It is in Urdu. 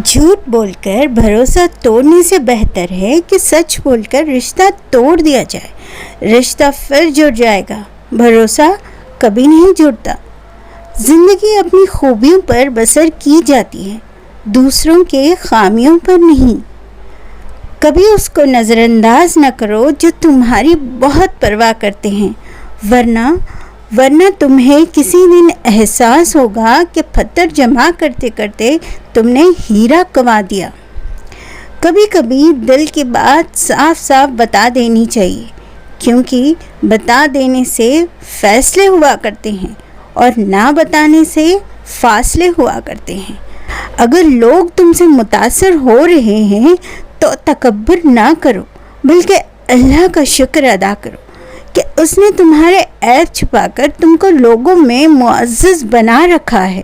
جھوٹ بول کر بھروسہ توڑنے سے بہتر ہے کہ سچ بول کر رشتہ توڑ دیا جائے۔ رشتہ پھر جڑ جائے گا، بھروسہ کبھی نہیں جڑتا۔ زندگی اپنی خوبیوں پر بسر کی جاتی ہے، دوسروں کے خامیوں پر نہیں۔ کبھی اس کو نظر انداز نہ کرو جو تمہاری بہت پرواہ کرتے ہیں، ورنہ تمہیں کسی دن احساس ہوگا کہ پتھر جمع کرتے کرتے تم نے ہیرا کما دیا۔ کبھی کبھی دل کی بات صاف صاف بتا دینی چاہیے، کیونکہ بتا دینے سے فیصلے ہوا کرتے ہیں اور نہ بتانے سے فاصلے ہوا کرتے ہیں۔ اگر لوگ تم سے متاثر ہو رہے ہیں تو تکبر نہ کرو، بلکہ اللہ کا شکر ادا کرو کہ اس نے تمہارے عیب چھپا کر تم کو لوگوں میں معزز بنا رکھا ہے۔